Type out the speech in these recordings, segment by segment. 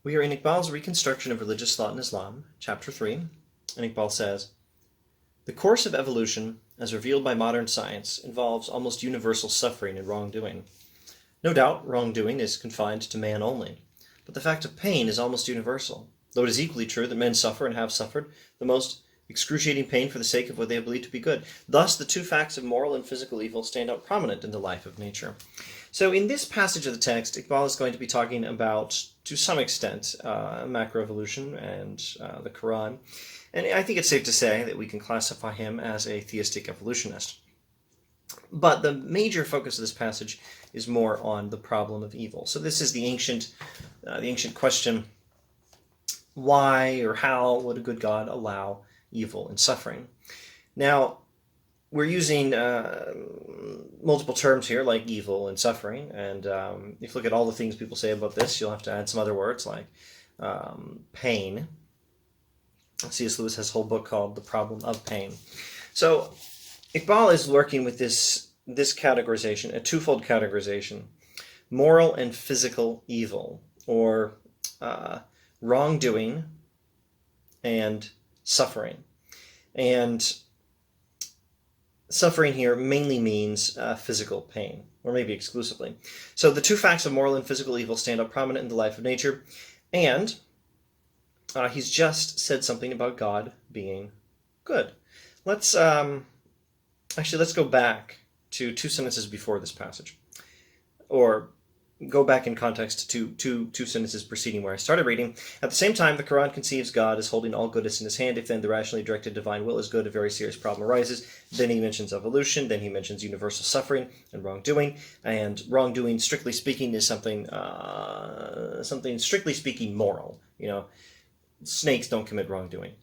We are in Iqbal's Reconstruction of Religious Thought in Islam, Chapter 3, and Iqbal says, "The course of evolution, as revealed by modern science, involves almost universal suffering and wrongdoing. No doubt, wrongdoing is confined to man only, but the fact of pain is almost universal, though it is equally true that men suffer and have suffered the most excruciating pain for the sake of what they have believed to be good. Thus, the two facts of moral and physical evil stand out prominent in the life of nature." So in this passage of the text, Iqbal is going to be talking about, to some extent, macroevolution and the Quran. And I think it's safe to say that we can classify him as a theistic evolutionist. But the major focus of this passage is more on the problem of evil. So this is the ancient question: why or how would a good God allow evil and suffering? Now, we're using multiple terms here, like evil and suffering, and if you look at all the things people say about this, you'll have to add some other words like pain. C.S. Lewis has a whole book called The Problem of Pain. So Iqbal is working with this categorization, a twofold categorization: moral and physical evil, or wrongdoing and suffering. And suffering here mainly means physical pain, or maybe exclusively. So the two facts of moral and physical evil stand out prominent in the life of nature, and he's just said something about God being good. Let's go back to two sentences before this passage, or go back in context to two sentences preceding where I started reading. "At the same time, the Quran conceives God as holding all goodness in his hand. If then the rationally directed divine will is good, a very serious problem arises." Then he mentions evolution. Then he mentions universal suffering and wrongdoing. And wrongdoing, strictly speaking, is something strictly speaking moral. You know, snakes don't commit wrongdoing.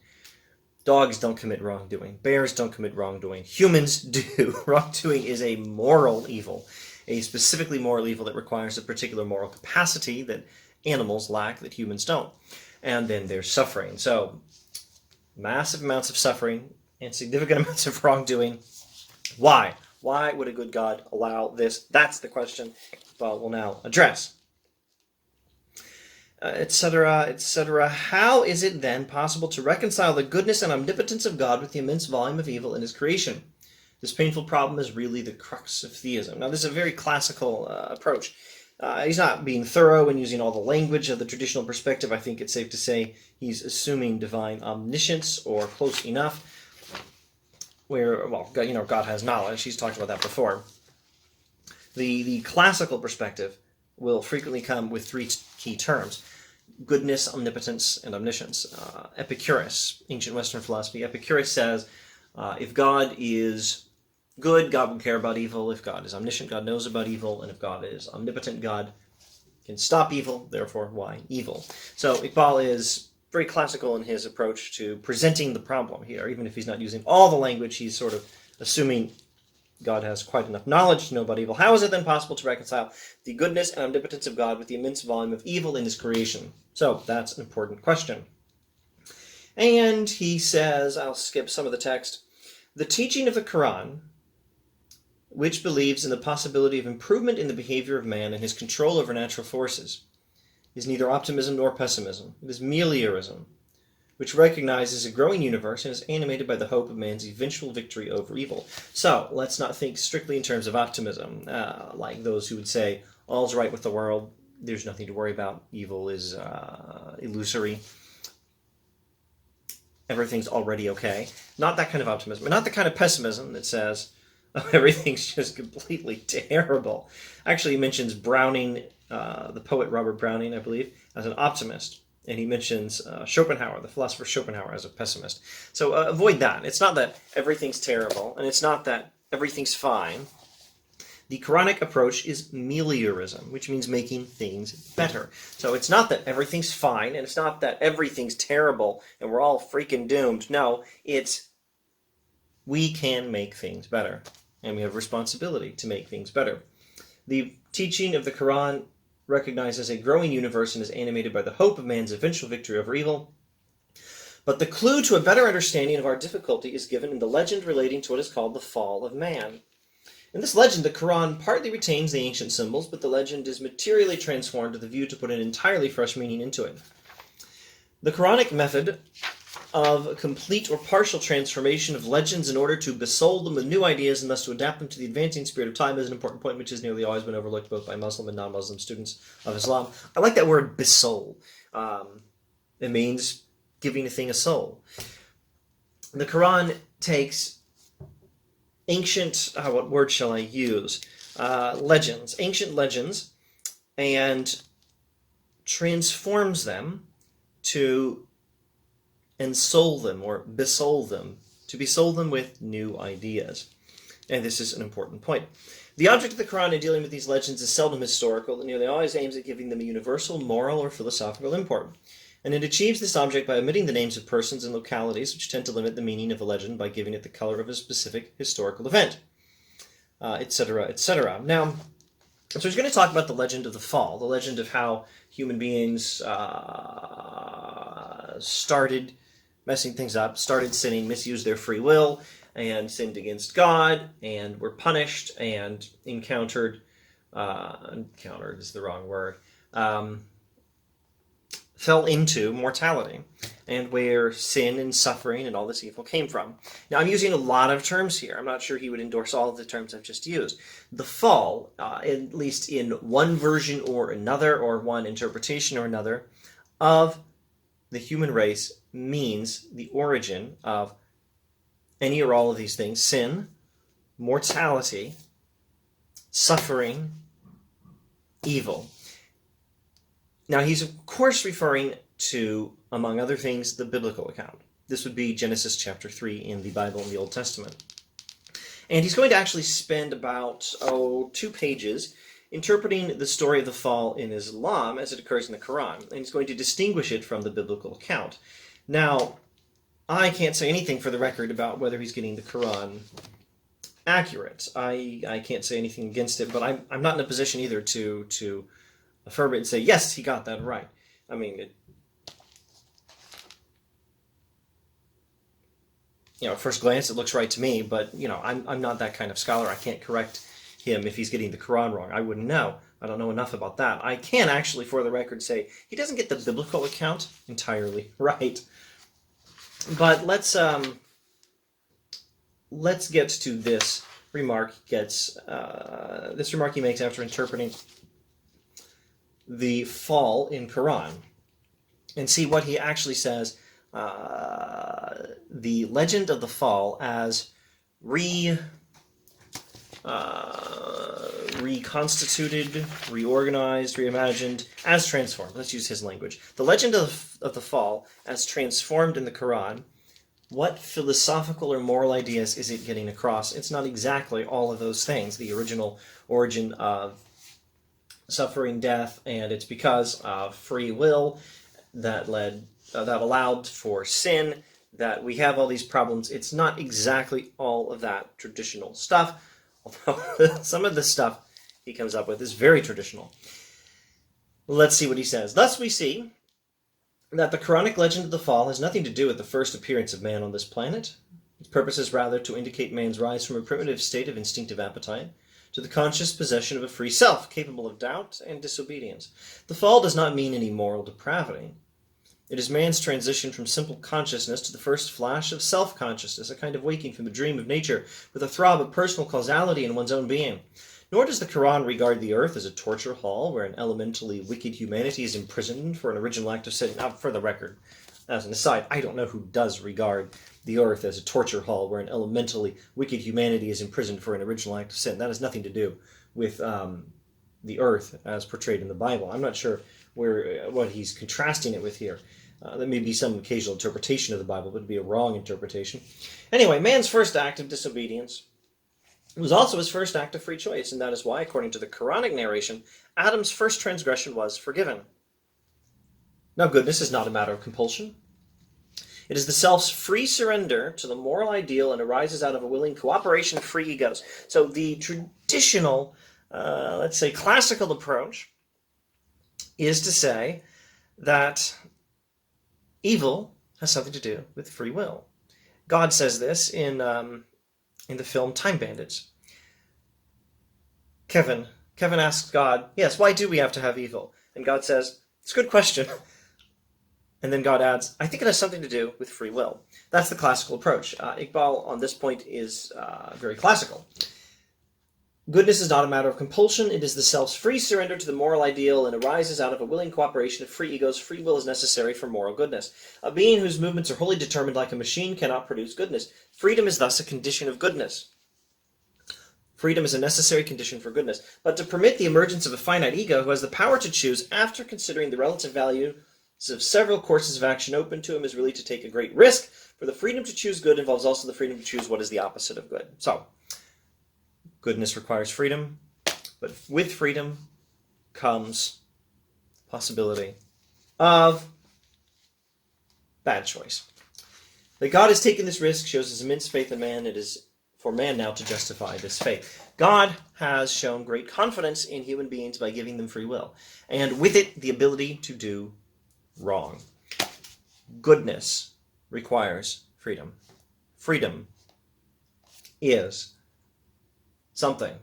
Dogs don't commit wrongdoing. Bears don't commit wrongdoing. Humans do. Wrongdoing is a moral evil, a specifically moral evil that requires a particular moral capacity that animals lack that humans don't. And then there's suffering. So massive amounts of suffering and significant amounts of wrongdoing. Why? Why would a good God allow this? That's the question Iqbal will now address. Etc., etc. How is it then possible to reconcile the goodness and omnipotence of God with the immense volume of evil in his creation? This painful problem is really the crux of theism. Now, this is a very classical approach. He's not being thorough in using all the language of the traditional perspective. I think it's safe to say he's assuming divine omniscience, or close enough, where, well, God has knowledge. He's talked about that before. The classical perspective will frequently come with three key terms: goodness, omnipotence, and omniscience. Epicurus, ancient Western philosophy, Epicurus says, if God is good, God will care about evil. If God is omniscient, God knows about evil. And if God is omnipotent, God can stop evil. Therefore, why evil? So Iqbal is very classical in his approach to presenting the problem here. Even if he's not using all the language, he's sort of assuming God has quite enough knowledge to know about evil. How is it then possible to reconcile the goodness and omnipotence of God with the immense volume of evil in his creation? So that's an important question. And he says, I'll skip some of the text, "The teaching of the Quran, which believes in the possibility of improvement in the behavior of man and his control over natural forces, is neither optimism nor pessimism. It is meliorism, which recognizes a growing universe and is animated by the hope of man's eventual victory over evil." So let's not think strictly in terms of optimism, like those who would say, all's right with the world, there's nothing to worry about, evil is illusory, everything's already okay. Not that kind of optimism, and not the kind of pessimism that says, oh, everything's just completely terrible. Actually, he mentions Browning, the poet Robert Browning, I believe, as an optimist. And he mentions Schopenhauer, the philosopher Schopenhauer, as a pessimist. So avoid that. It's not that everything's terrible, and it's not that everything's fine. The Quranic approach is meliorism, which means making things better. So it's not that everything's fine, and it's not that everything's terrible, and we're all freaking doomed. No, it's we can make things better, and we have responsibility to make things better. The teaching of the Quran recognizes a growing universe and is animated by the hope of man's eventual victory over evil. But the clue to a better understanding of our difficulty is given in the legend relating to what is called the fall of man. In this legend, the Quran partly retains the ancient symbols, but the legend is materially transformed with a view to put an entirely fresh meaning into it. The Quranic method of complete or partial transformation of legends in order to besoul them with new ideas and thus to adapt them to the advancing spirit of time is an important point which has nearly always been overlooked both by Muslim and non-Muslim students of Islam. I like that word, besoul. It means giving a thing a soul. The Quran takes ancient, what word shall I use? Legends, ancient legends, and transforms them to ensoul them or besoul them, to besoul them with new ideas. And this is an important point. The object of the Quran in dealing with these legends is seldom historical and nearly always aims at giving them a universal, moral, or philosophical import. And it achieves this object by omitting the names of persons and localities, which tend to limit the meaning of a legend by giving it the color of a specific historical event, etc., etc. Now, so he's going to talk about the legend of the fall, the legend of how human beings started messing things up, started sinning, misused their free will, and sinned against God, and were punished, and encountered is the wrong word, fell into mortality, and where sin and suffering and all this evil came from. Now, I'm using a lot of terms here. I'm not sure he would endorse all of the terms I've just used. The fall, at least in one version or another, or one interpretation or another, of the human race means the origin of any or all of these things: sin, mortality, suffering, evil. Now, he's of course referring to, among other things, the biblical account. This would be Genesis chapter 3 in the Bible in the Old Testament. And he's going to actually spend about, 2 pages interpreting the story of the fall in Islam as it occurs in the Quran. And he's going to distinguish it from the biblical account. Now, I can't say anything for the record about whether he's getting the Quran accurate. I can't say anything against it, but I'm not in a position either to affirm it and say, yes, he got that right. I mean, at first glance, it looks right to me, but, I'm not that kind of scholar. I can't correct him if he's getting the Quran wrong. I wouldn't know. I don't know enough about that. I can actually, for the record, say he doesn't get the biblical account entirely right. But let's get to this remark. This remark he makes after interpreting the fall in Quran, and see what he actually says. The legend of the fall as reconstituted, reorganized, reimagined, as transformed. Let's use his language. The legend of the fall as transformed in the Quran. What philosophical or moral ideas is it getting across? It's not exactly all of those things. The original origin of suffering, death, and it's because of free will that allowed for sin that we have all these problems. It's not exactly all of that traditional stuff, although some of the stuff he comes up with is very traditional. Let's see what he says. Thus we see that the Quranic legend of the fall has nothing to do with the first appearance of man on this planet. Its purpose is rather to indicate man's rise from a primitive state of instinctive appetite to the conscious possession of a free self, capable of doubt and disobedience. The fall does not mean any moral depravity. It is man's transition from simple consciousness to the first flash of self-consciousness, a kind of waking from the dream of nature with a throb of personal causality in one's own being. Nor does the Quran regard the earth as a torture hall where an elementally wicked humanity is imprisoned for an original act of sin. Now, for the record, as an aside, I don't know who does regard the earth as a torture hall where an elementally wicked humanity is imprisoned for an original act of sin. That has nothing to do with the earth as portrayed in the Bible. I'm not sure what he's contrasting it with here. There may be some occasional interpretation of the Bible, but it would be a wrong interpretation. Anyway, man's first act of disobedience was also his first act of free choice, and that is why, according to the Quranic narration, Adam's first transgression was forgiven. Now, goodness is not a matter of compulsion. It is the self's free surrender to the moral ideal and arises out of a willing cooperation of free egos. So the traditional, let's say classical approach is to say that evil has something to do with free will. God says this in the film Time Bandits. Kevin. Kevin asks God, yes, why do we have to have evil? And God says, it's a good question. And then God adds, I think it has something to do with free will. That's the classical approach. Iqbal on this point is very classical. Goodness is not a matter of compulsion. It is the self's free surrender to the moral ideal and arises out of a willing cooperation of free egos. Free will is necessary for moral goodness. A being whose movements are wholly determined like a machine cannot produce goodness. Freedom is thus a condition of goodness. Freedom is a necessary condition for goodness. But to permit the emergence of a finite ego who has the power to choose after considering the relative value of several courses of action open to him is really to take a great risk, for the freedom to choose good involves also the freedom to choose what is the opposite of good. So, goodness requires freedom, but with freedom comes possibility of bad choice. That God has taken this risk shows his immense faith in man. It is for man now to justify this faith. God has shown great confidence in human beings by giving them free will, and with it, the ability to do wrong. Goodness requires freedom. Freedom is something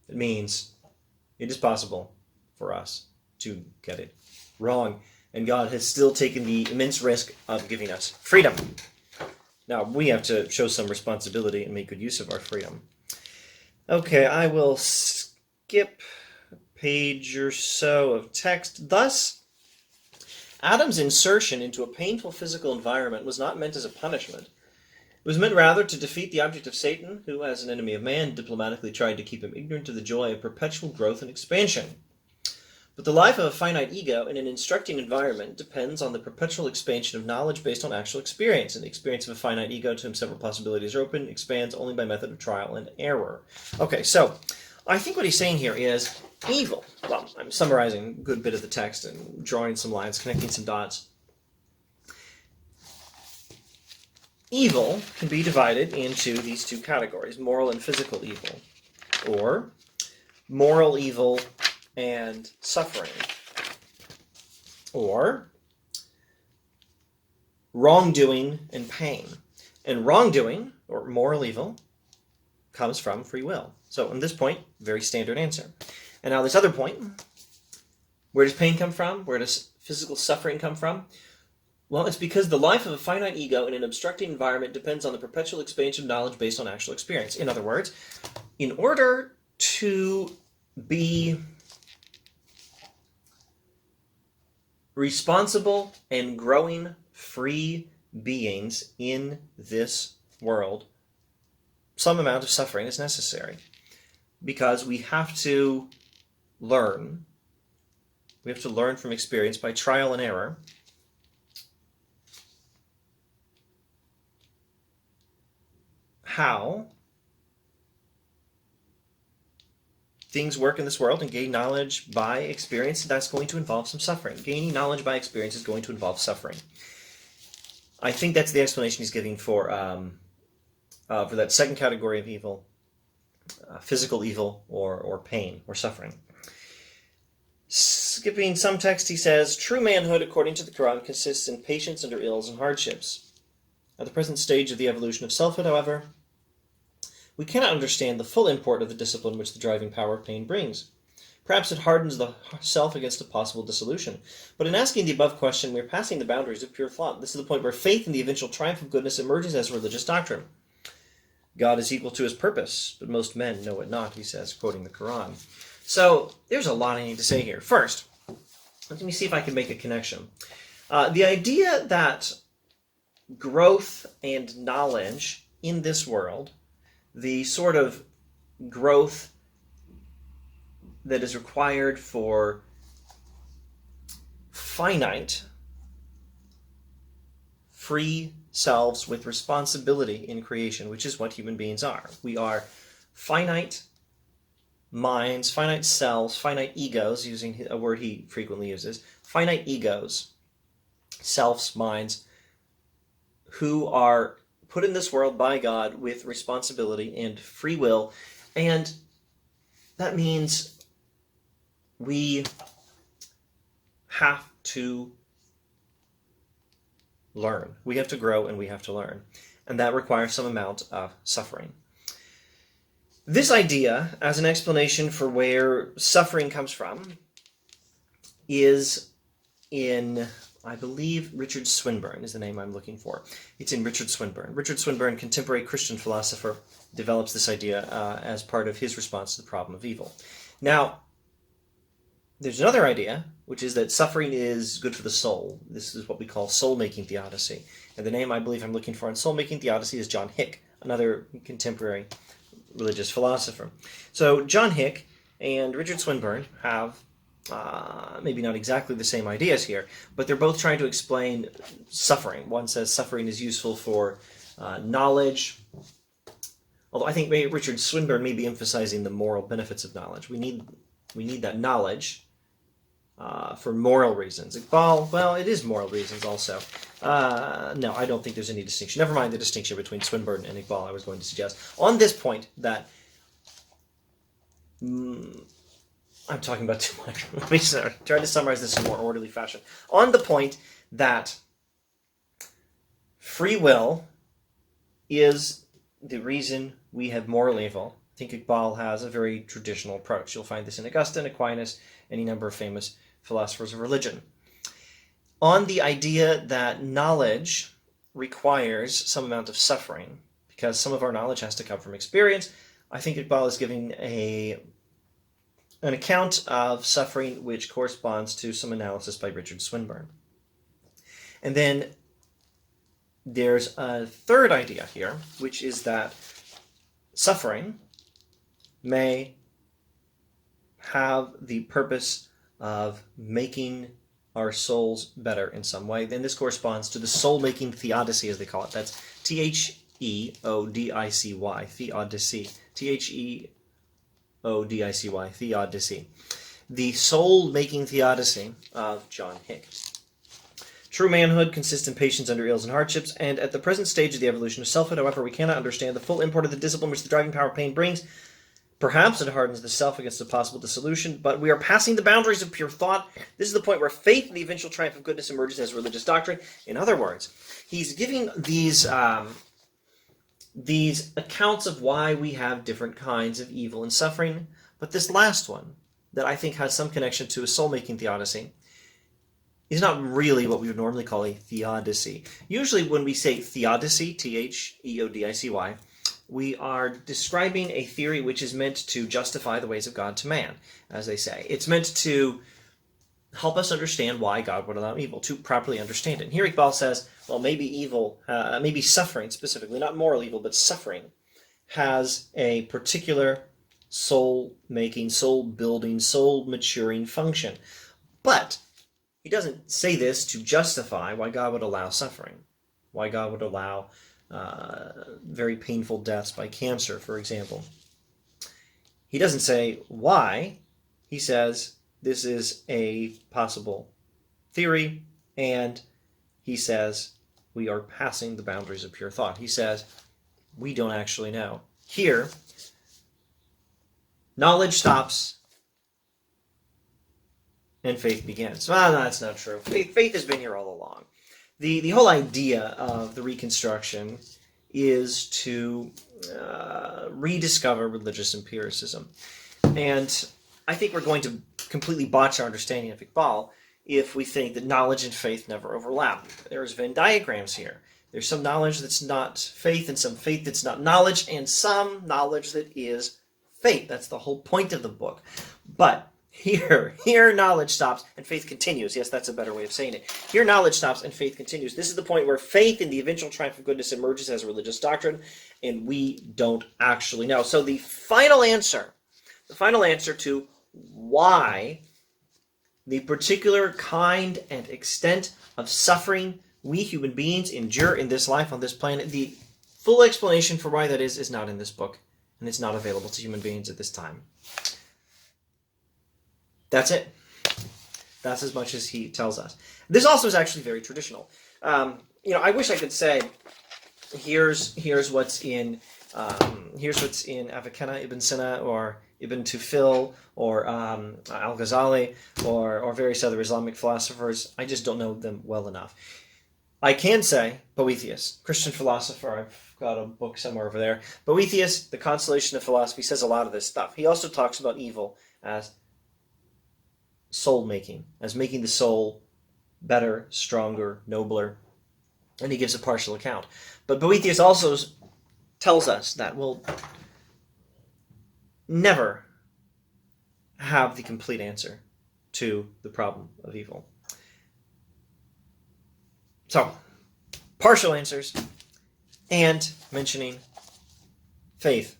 that means it is possible for us to get it wrong. And God has still taken the immense risk of giving us freedom. Now, we have to show some responsibility and make good use of our freedom. Okay, I will skip a page or so of text. Thus, Adam's insertion into a painful physical environment was not meant as a punishment. It was meant rather to defeat the object of Satan, who, as an enemy of man, diplomatically tried to keep him ignorant of the joy of perpetual growth and expansion. But the life of a finite ego in an instructing environment depends on the perpetual expansion of knowledge based on actual experience, and the experience of a finite ego to whom several possibilities are open expands only by method of trial and error. Okay, so I think what he's saying here is evil. Well, I'm summarizing a good bit of the text and drawing some lines, connecting some dots. Evil can be divided into these two categories, moral and physical evil, or moral evil and suffering, or wrongdoing and pain. And wrongdoing, or moral evil, comes from free will. So on this point, very standard answer. And now this other point, where does pain come from? Where does physical suffering come from? Well, it's because the life of a finite ego in an obstructing environment depends on the perpetual expansion of knowledge based on actual experience. In other words, in order to be responsible and growing free beings in this world, some amount of suffering is necessary. Because we have to learn. We have to learn from experience by trial and error. How things work in this world and gain knowledge by experience. That's going to involve some suffering. Gaining knowledge by experience is going to involve suffering. I think that's the explanation he's giving for that second category of evil, physical evil or pain or suffering. Skipping some text, he says, true manhood, according to the Quran, consists in patience under ills and hardships. At the present stage of the evolution of selfhood, however, we cannot understand the full import of the discipline which the driving power of pain brings. Perhaps it hardens the self against a possible dissolution. But in asking the above question, we are passing the boundaries of pure thought. This is the point where faith in the eventual triumph of goodness emerges as religious doctrine. God is equal to his purpose, but most men know it not, he says, quoting the Quran. So there's a lot I need to say here. First, let me see if I can make a connection. The idea that growth and knowledge in this world, the sort of growth that is required for finite, free selves with responsibility in creation, which is what human beings are. We are finite minds, finite selves, finite egos, using a word he frequently uses, finite egos, selves, minds, who are put in this world by God with responsibility and free will, and that means we have to learn. We have to grow and we have to learn. And that requires some amount of suffering. This idea, as an explanation for where suffering comes from, is in, I believe, Richard Swinburne is the name I'm looking for. It's in Richard Swinburne. Richard Swinburne, contemporary Christian philosopher, develops this idea as part of his response to the problem of evil. Now, there's another idea, which is that suffering is good for the soul. This is what we call soul-making theodicy. And the name I believe I'm looking for in soul-making theodicy is John Hick, another contemporary religious philosopher. So John Hick and Richard Swinburne have maybe not exactly the same ideas here, but they're both trying to explain suffering. One says suffering is useful for knowledge, although I think maybe Richard Swinburne may be emphasizing the moral benefits of knowledge. We need that knowledge for moral reasons. Iqbal, well, it is moral reasons also. No, I don't think there's any distinction. Never mind the distinction between Swinburne and Iqbal I was going to suggest. On this point that... I'm talking about too much. Let me try to summarize this in a more orderly fashion. On the point that free will is the reason we have moral evil, I think Iqbal has a very traditional approach. You'll find this in Augustine, Aquinas, any number of famous philosophers of religion. On the idea that knowledge requires some amount of suffering, because some of our knowledge has to come from experience, I think Iqbal is giving an account of suffering which corresponds to some analysis by Richard Swinburne. And then there's a third idea here, which is that suffering may have the purpose of making our souls better in some way. Then this corresponds to the soul-making theodicy, as they call it. That's Theodicy, theodicy. Theodicy, theodicy. The soul-making theodicy of John Hick. True manhood consists in patience under ills and hardships, and at the present stage of the evolution of selfhood, however, we cannot understand the full import of the discipline which the driving power of pain brings. Perhaps it hardens the self against a possible dissolution, but we are passing the boundaries of pure thought. This is the point where faith in the eventual triumph of goodness emerges as religious doctrine. In other words, he's giving these accounts of why we have different kinds of evil and suffering, but this last one, that I think has some connection to a soul-making theodicy, is not really what we would normally call a theodicy. Usually when we say theodicy, Theodicy, we are describing a theory which is meant to justify the ways of God to man, as they say. It's meant to help us understand why God would allow evil, to properly understand it. And here Iqbal says, well, maybe evil, maybe suffering specifically, not moral evil, but suffering, has a particular soul-making, soul-building, soul-maturing function. But he doesn't say this to justify why God would allow suffering, why God would allow very painful deaths by cancer, for example. He doesn't say why. He says this is a possible theory, and he says we are passing the boundaries of pure thought. He says we don't actually know. Here, knowledge stops and faith begins. Well, no, that's not true. Faith has been here all along. The whole idea of the Reconstruction is to rediscover religious empiricism. And I think we're going to completely botch our understanding of Iqbal if we think that knowledge and faith never overlap. There's Venn diagrams here. There's some knowledge that's not faith, and some faith that's not knowledge, and some knowledge that is faith. That's the whole point of the book. But here knowledge stops and faith continues. Yes, that's a better way of saying it. Here knowledge stops and faith continues. This is the point where faith in the eventual triumph of goodness emerges as a religious doctrine, and we don't actually know. So the final answer to why the particular kind and extent of suffering we human beings endure in this life on this planet, the full explanation for why that is not in this book, and it's not available to human beings at this time. That's it. That's as much as he tells us. This also is actually very traditional. I wish I could say, here's what's in Avicenna, Ibn Sina, or Ibn Tufil, or Al-Ghazali, or various other Islamic philosophers. I just don't know them well enough. I can say Boethius, Christian philosopher. I've got a book somewhere over there. Boethius, The Consolation of Philosophy, says a lot of this stuff. He also talks about evil as soul-making, as making the soul better, stronger, nobler, and he gives a partial account. But Boethius also tells us that we'll never have the complete answer to the problem of evil. So, partial answers, and mentioning faith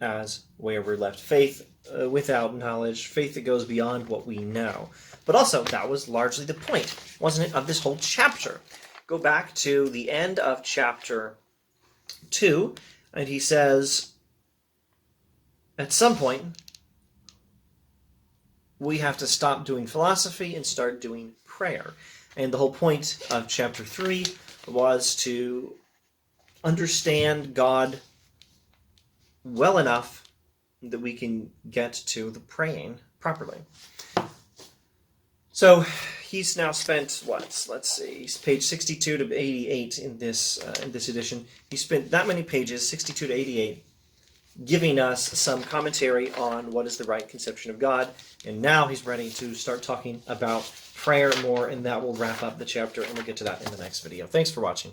as where we're left. Faith without knowledge, faith that goes beyond what we know. But also, that was largely the point, wasn't it, of this whole chapter. Go back to the end of chapter 2, and he says, at some point, we have to stop doing philosophy and start doing prayer. And the whole point of chapter 3 was to understand God well enough that we can get to the praying properly. So he's now spent, let's see, he's page 62 to 88 in this edition. He spent that many pages, 62 to 88, giving us some commentary on what is the right conception of God. And now he's ready to start talking about prayer more, and that will wrap up the chapter, and we'll get to that in the next video. Thanks for watching.